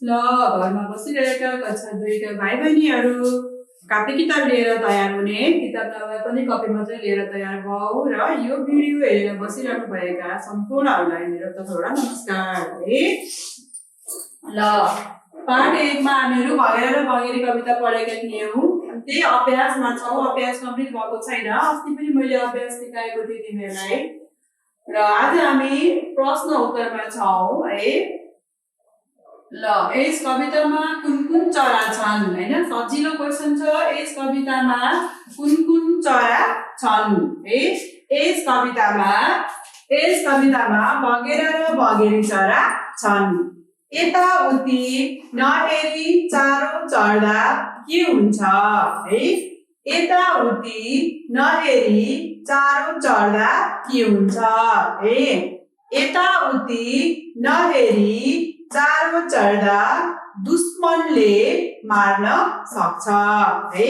ल घरमा बसिरहेका कक्षा 2 का भाइ बहिनीहरू कापी किताब लिएर तयार हुने, किताब नभए पनि कपी मात्रै लिएर तयार भऊ र यो भिडियो हेरेर बसिरहनु भएका सम्पूर्णहरूलाई मेरो तर्फबाट नमस्कार है। ल पाठ 1 मा हामीहरू भगेरा र भगेरी कविता पढेका थियौं। त्यही अभ्यासमा छौं। अभ्यास कम्प्लिट भएको छैन। अस्ति पनि मैले अभ्यास सिकाएको थिएँ तिमीहरूलाई र आज हामी प्रश्न उत्तरमा छौं है। ल यस कवितामा कुन कुन चरा छन् हैन, सजिलो क्वेशन छ। यस कवितामा कुन कुन चरा छन् है। यस कवितामा भगेरा र भगेरी चरा छन्। यताउति नहेरी चारो चढ्दा के हुन्छ है। यताउति नहेरी चारो चढ्दा के हुन्छ है। यताउति नहेरी चारो चढ्दा दुश्मनले मार्न सक्छ है।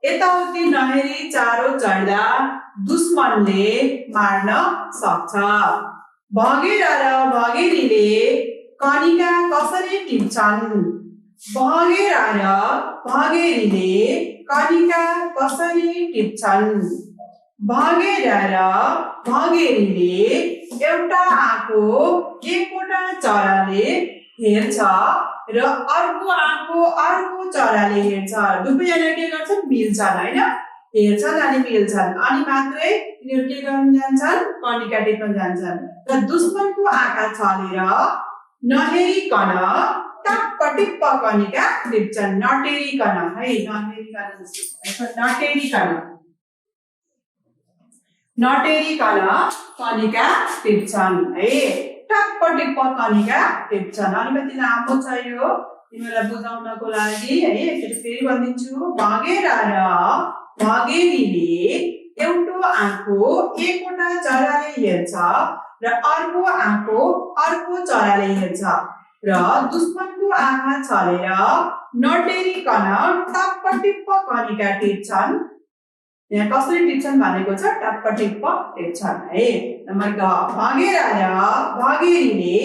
यताउति नहेरी चारो चढ्दा दुश्मनले मार्न सक्छ। भगेरा र भगेरीले कनिका कसरी टिप्छन्। भगेरा र भगेरीले कनिका कसरी टिप्छन्। भगेरा र भगेरीले एउटा आँखो एकवटा चराले हेर्छ र अर्को आँखो अर्को चराले हेर्छ। दुवैजना के गर्छन्, मिल्छन् हैन, हेर्छन् अनि मिल्छन् अनि मात्रै तिनीहरू के गर्न जान्छन्, कनिका टिप्न जान्छन्। र दुश्मनको आँखा छलेर नहेरिकन टप्प टिप्प कनिका टिप्छन्। नटेरिकन है, नटेरिकन कनिका टिप्छन् है। टप्प टिप्प कनिका टिप्छन्। अलिकति लामो छ यो, तिमीलाई बुझाउनको लागि है। एकचोटि फेरि भनिदिन्छु। भगेरा र भगेरीले एउटा आँखो एकवटा चराले हेर्छ र अर्को आँखो अर्को चराले हेर्छ र दुश्मनको आँखा छलेर नटेरिकन टप्प टिप्प कनिका टिप्छन्। यहाँ कसरी टिप्छन् भनेको छ, टप्प टिप्प टिप्छन् है। नम्बर ग, भगेरा र भगेरीले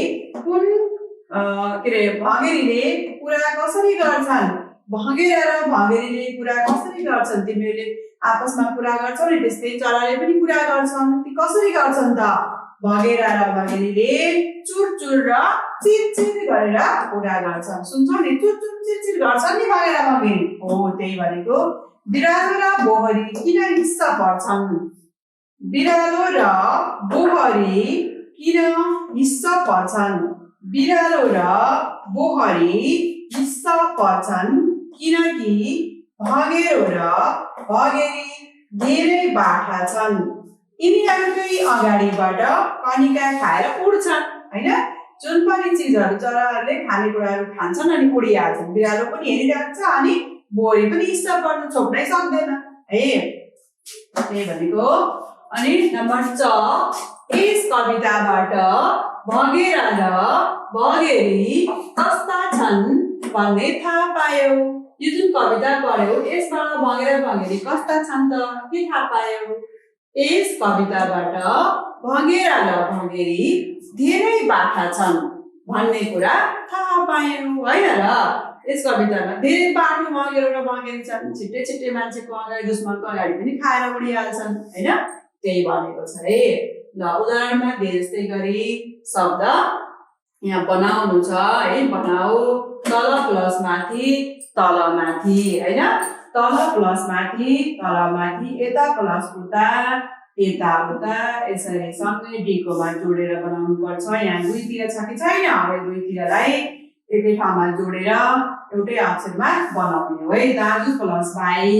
भगेरीले कुरा कसरी गर्छन्। भगेरा र भगेरीले कुरा कसरी गर्छन्। तिमीहरूले आपसमा कुरा गर्छौ नि, त्यस्तै चराले पनि कुरा गर्छन्। ती कसरी गर्छन् त। भगेरा र भगेरीले चुरचुर र चिरचिर गरेर कुरा गर्छन्। सुन्छौ नि, चुरचुर चिरचिर गर्छन् नि भगेरा भगेरी। हो, त्यही भनेको। बिरालो र बोहरी किन हिस्स पर्छन्। बिरालो र बोहरी किन हिस्स पर्छन्। बिरालो र बोहरी हिस्स पर्छन् किनकि भगेरो र भगेरी धेरै बाठा छन्। यिनीहरूकै अगाडिबाट कनिका खाएर उड्छन् हैन। जुन पनि चिजहरू चराहरूले खानेकुराहरू खान्छन् अनि उडिहाल्छन्। बिरालो पनि हेरिरहेको छ अनि बोहरी पनि हिस्स पर्नु छोड्नै सक्दैन है। त्यही भनेको। अनि नम्बर च, यस कविताबाट भगेरा र भगेरी कस्ता छन् भन्ने थाहा पायौ। यो जुन कविता पढ्यौ यसबाट भगेरा भगेरी कस्ता छन् त के थाहा पायौ। यस कविताबाट भगेरा र भगेरी धेरै बाठा छन् भन्ने कुरा थाहा पायौ हैन र। यस कवितामा धेरै बाठो भगेरा र भगेरी छन्। छिट्टै छिट्टै मान्छेको अगाडि दुश्मनको अगाडि पनि खाएर उडिहाल्छन् हैन। त्यही भनेको छ है। ल उदाहरणमा दिए जस्तै गरी शब्द यहाँ बनाउनु छ है। बनाऊ। तल प्लस माथि तल माथि हैन। तल प्लस माथि तल माथि, यता प्लस उता यता उता, यसरी सँगै डिकोमा जोडेर बनाउनु पर्छ। यहाँ दुईतिर छ कि छैन, अब दुईतिरलाई एकै ठाउँमा जोडेर एउटै अक्षरमा बनाउने हो है। दाजु प्लस भाइ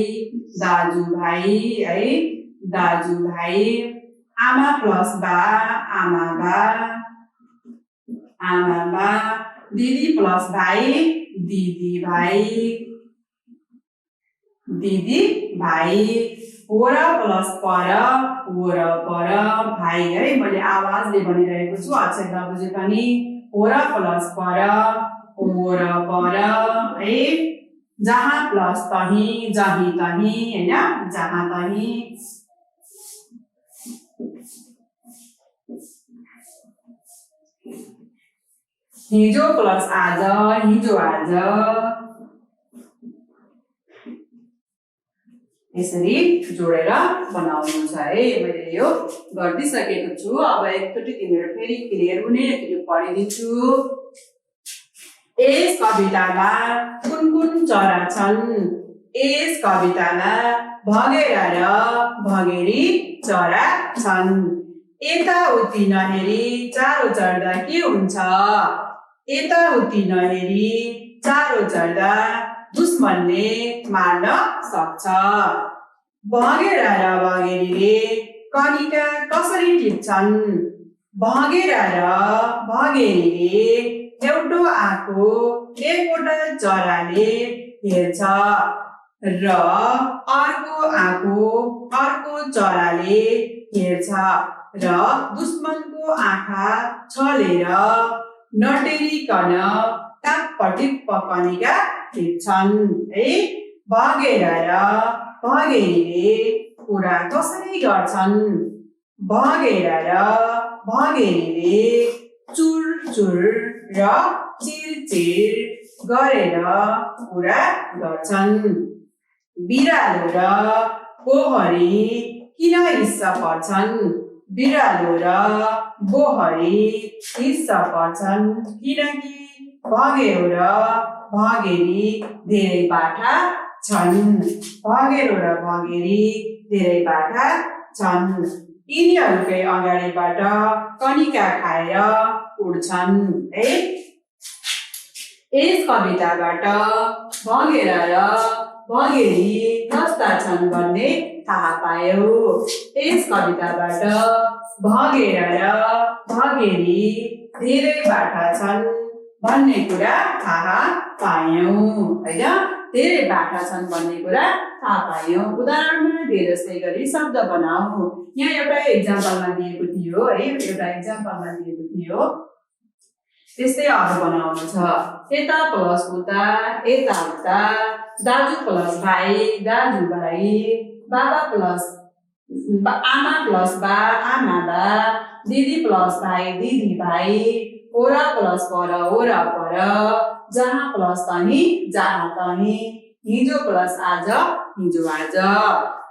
दाजु भाइ है, दाजु भाइ। आमा प्लस बा आमा बा आमा बा। दिदी प्लस भाइ दिदी भाइ दिदी भाइ। होर प्लस पर होर पर भाइ है। मैले आवाजले भनिरहेको छु, अक्षर नबुझे पनि। होर प्लस पर होर पर है। जहाँ प्लस तही जही तही हैन, जहाँ तही। हिजो प्लस आज, हिजो आज। यसरी जोडेर बनाउनु छ है। मैले यो गरिदिसकेको छु। अब एकचोटि तिमीहरू फेरि क्लियर हुने पढिदिन्छु। यस कवितामा कुन कुन चरा छन्? यस कवितामा भगेरा र भगेरी चरा छन्। यताउति नहेरी चारो चढ्दा के हुन्छ? यताउति नहेरी चारो चढ्दा दुश्मनले मार्न सक्छ। भगेरा र भगेरीले कनिका कसरी टिप्छन्? भगेरा र भगेरीले एउटो आँखो एकवटा चराले हेर्छ र अर्को आँखो अर्को चराले हेर्छ र दुश्मनको आँखा छलेर नटेरिकन टाप्पटिप्प कनिका टिप्छन् है। भगेरा र भगेरीले कुरा कसरी गर्छन्? भगेरा र भगेरीले चुरचुर र चिरचिर गरेर कुरा गर्छन्। बिरालो र बोहरी किन हिस्सा पर्छन्? बिरालो र बोहरी हिस्सा पर्छन् किनकि भगेरो र भगेरी धेरै बाठा छन्। भगेरो र भगेरी धेरै बाठा छन्। यिनीहरूकै अगाडिबाट कनिका खाएर उड्छन् है। यस कविताबाट भगेरा र भगेरी कस्ता छन् भन्ने थाहा पायौ। यस कविताबाट भगेरा र भगेरी धेरै बाठा छन् भन्ने कुरा थाहा पायौं हैन। धेरै बाठा छन् भन्ने कुरा थाहा पायौं। उदाहरणमा दिए जस्तै गरी शब्द बनाऊ। यहाँ एउटा एक्जाम्पलमा दिएको थियो है, एउटा एक्जाम्पलमा दिएको थियो। त्यस्तै अरू बनाउनु छ। यता प्लस उता, यता उता, दाजु प्लस भाइ, दाजु भाइ, बाबा प्लस आमा प्लस बा, आमा बा, दिदी प्लस भाइ, दिदी भाइ, ओरा प्लस पर, ओरा पर, जहाँ प्लस तही, जहाँ तही, हिजो प्लस आज, हिजो आज।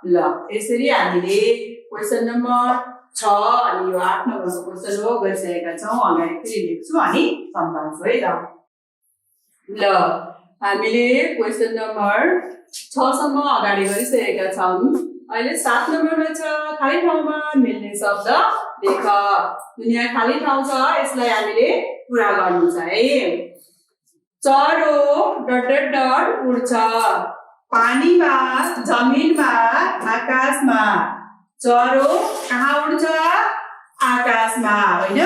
ल यसरी हामीले क्वेसन नम्बर 6 अनि यो 8 नम्बरको क्वेसन हो गरिसकेका छौं। अगाडि फेरि लेख्छु अनि सम्झाउँछु है त। ल हामीले क्वेसन नम्बर 6 सम्म अगाडि गरिसकेका छौं। अहिले 7 नम्बरमा छ खाली ठाउँमा मिल्ने शब्द लेख। दुनिया खाली ठाउँ छ, यसलाई हामीले पूरा गर्नु छ है। चरो डट डट डट उड्छ पानीमा, जमिनमा, आकाशमा। चरो कहाँ उड्छ? आकाशमा हैन,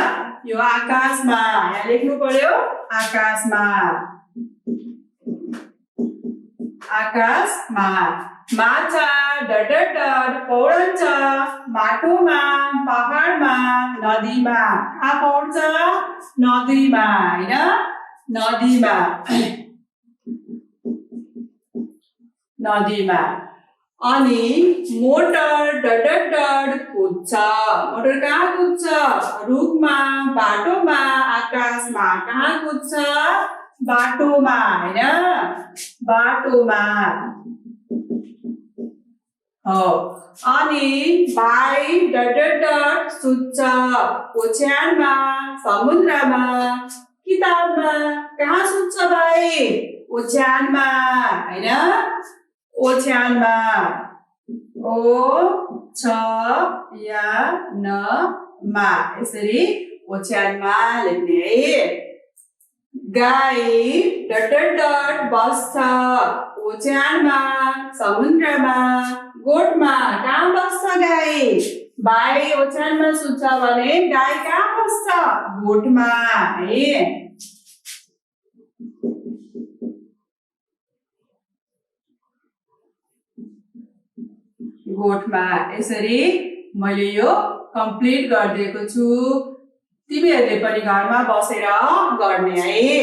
यो आकाशमा। यहाँ लेख्नु पर्यो आकाशमा, आकाशमा। माछा डट डट डट पौडन्छ माटोमा, पहाडमा, नदीमा। कहाँ पौड्छ? नदीमा हैन, नदीमा, नदीमा। अनि मोटर डट डट डट कुद्छ। मोटर कहाँ कुद्छ? रुखमा, बाटोमा, आकाशमा। कहाँ कुद्छ? बाटोमा हैन, बाटोमा हो। अनि भाइ डट डट डट सुत्छ ओछ्यानमा, समुद्रमा, किताबमा। कहाँ सुत्छ भाइ? ओछ्यानमा हैन, ओछ्यानमा। ओ छ या न मा, यसरी ओछ्यानमा लेख्ने है। गाई डट डट डट बस्छ ओछ्यानमा, समुद्रमा, गोठमा। कहाँ बस्छ गाई? भाइ ओछ्यानमा सुत्छ भने गाई कहाँ बस्छ? गोठमा है। गोठमा। यसरी मैले यो कम्प्लिट गरिदिएको छु। तिमीहरूले पनि घरमा बसेर गर्ने है।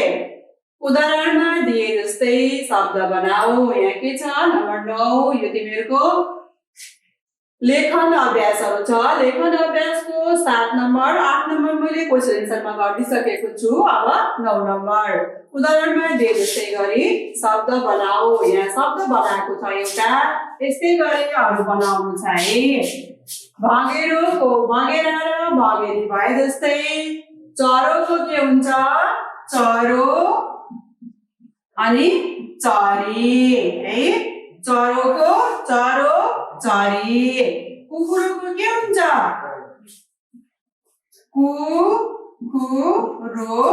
उदाहरणमा दिए जस्तै शब्द बनाऊ। यहाँ के छ? नम्बर 9 यो तिमीहरूको लेखन अभ्यासहरु छ। लेखन अभ्यासको 7 नम्बर 8 नम्बर मैले क्वेशन एन्सरमा गरिदिसकेको छु। अब 9 नम्बर उदाहरणमा दिए जस्तै गरी शब्द बनाऊ। यहाँ शब्द बनाएको छ एउटा, यस्तै गरी अरु बनाउनु छ है। भँगेरोको भँगेरा र भँगेरी भए जस्तै चरोको के हुन्छ चरो अनि चरी है। चरोको चरो चरी। कुकुरको के हुन्छ कुकुरो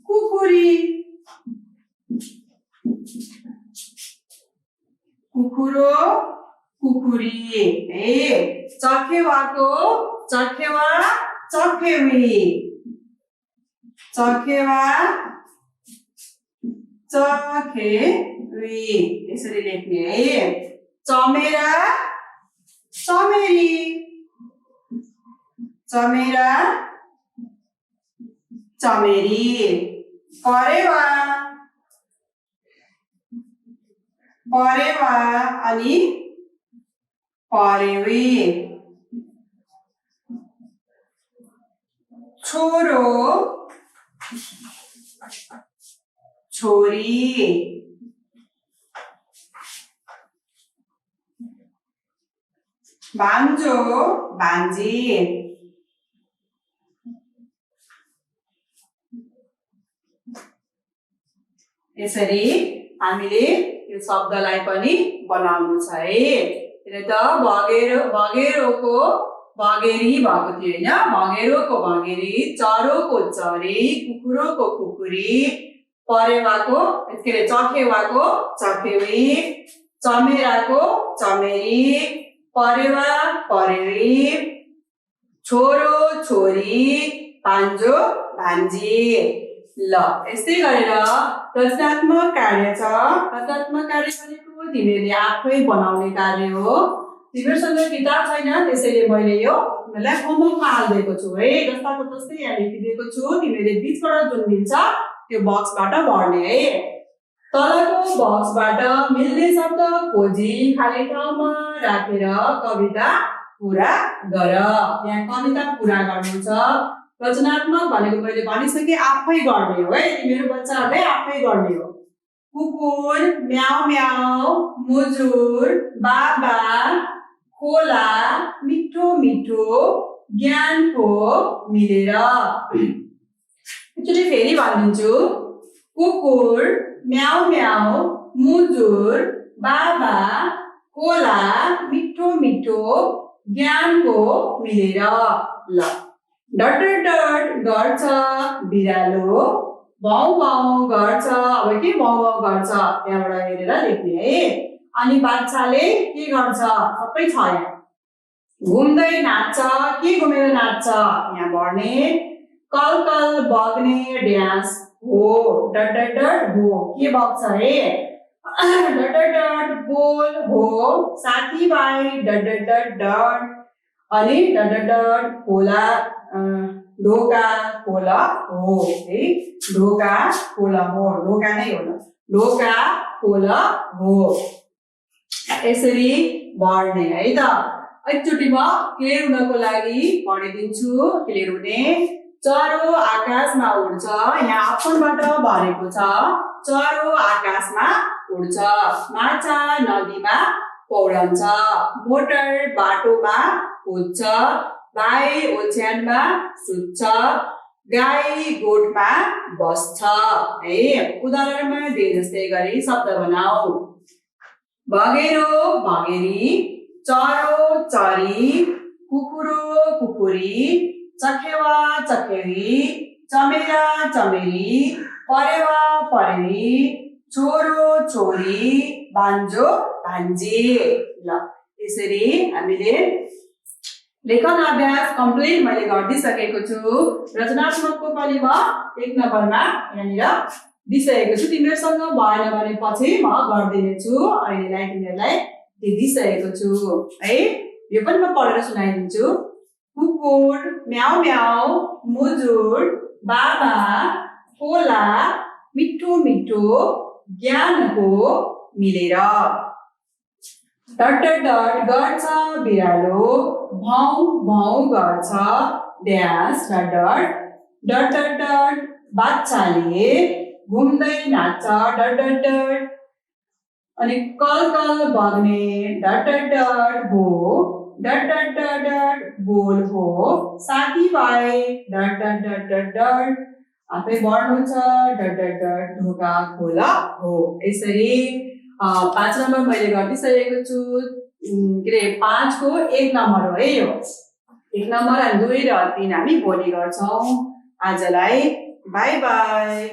कुकुरी। कुकुरो कुकुरी है। चखेवाको चखेवा चखेवी। चखेवा चखेवी यसरी लेख्ने है। चमेरा चमेरी। चमेरा चमेरी। परेवा परेवा अनि परेवी। छोरो छोरी। भान्जो भान्जी। यसरी हामीले यो शब्दलाई पनि बनाउनु छ है। हेर त भँगेरोको भँगेरी भएको थियो हैन। भँगेरोको भँगेरी, चरोको चरी, कुकुरोको कुकुरी, परेवाको के अरे चखेवाको चखेवी, चमेराको चमेरी, परेवा परेवी, छोरो छोरी, भान्जो भान्जी। ल यस्तै गरेर रचनात्मक कार्य छ। रचनात्मक कार्य भनेको तिमीहरूले आफै बनाउने कार्य हो। तिमीहरूसँग किताब छैन त्यसैले मैले यो तिमीहरूलाई होमवर्कमा हालिदिएको छु है। जस्ताको तस्तै यहाँ लेखिदिएको छु। तिमीहरूले बीचबाट जुन मिल्छ त्यो बक्सबाट भर्ने है। तलको बक्सबाट मिल्ने शब्द खोजी खाली ठाउँमा राखेर कविता पूरा गर। यहाँ कविता पूरा गर्नु छ। रचनात्मक भनेको मैले भनिसके आफै गर्ने हो है। तिमीहरू बच्चाहरूले आफै गर्ने हो। कुकुर म्याउ म्याउ, मुजुर बाबा, खोला मिठो मिठो, ज्ञानको मिलेर। एकचोटि फेरि भनिदिन्छु। कुकुर म्याउ म्याउ, मुजुर बाबा, खोला मिठो मिठो, ज्ञानको मिलेर। ल डट डट गर्छ बिरालो, भाउ भाउ गर्छ। अब के भाउ भाउ गर्छ त्यहाँबाट हेरेर लेख्ने है। अनि बाच्छाले के गर्छ सबै छ यहाँ। घुम्दै नाच्छ, के घुमेर नाच्छ यहाँ भर्ने। कल कल बग्ने ड्यास हो, डट डट डट हो के बग्छ है। डट डट डट बोल हो, साथीभाइ डट डट डट डट। अनि डट डट डट खोला ढोका खोला हो है। ढोका खोला हो, ढोका नै हो न, ढोका खोला हो। यसरी भर्ने है त। एकचोटि म क्लियर हुनको लागि भनिदिन्छु। क्लियर हुने चरो आकाशमा उड्छ। यहाँ अप्सनबाट भरेको छ। चरो आकाशमा उड्छ। माछा नदीमा पौडन्छ। मोटर बाटोमा कुद्छ। भाइ ओछ्यानमा सुत्छ। गाई गोठमा बस्छ है। उदाहरणमा दिए जस्तै गरी शब्द बनाऊ। भँगेरो भँगेरी, चरो चरी, कुकुरो कुकुरी, चखेवा चखेवी, चमेरा चमेरी, परेवा परेवी, छोरो छोरी, भान्जो भान्जी। ल यसरी हामीले लेखन अभ्यास कम्प्लिट मैले गरिदिसकेको छु। रचनात्मकको पनि म 1 नम्बरमा यहाँनिर दिइसकेको छु। तिमीहरूसँग भएन भने पछि म गरिदिने छु। अहिलेलाई तिमीहरूलाई दिइसकेको छु है। यो पनि म पढेर सुनाइदिन्छु। कुकुर म्याउ म्याउ, मुजुर बाबा, खोला मिठो मिठो, ज्ञानको मिलेर। डट डट डट गर्छ बिरालो भाउ भाउ गर्छ dash dot dot dot dot dot बाच्छाले घुम्दै नाच्छ डट डट डट अनि कल कल बग्ने डट डट डट हो डट डट डट डट बोल हो साथीभाइ dot dot dot dot dot आफै बढ्नु छ डट डट डट ढोका खोल हो। यसरी 5 नम्बर मैले गरिसकेको छु। के अरे 5 को 1 नम्बर हो है यो। 1 नम्बर अनि 2 र 3 हामी भोलि गर्छौँ। आजलाई बाई बाई।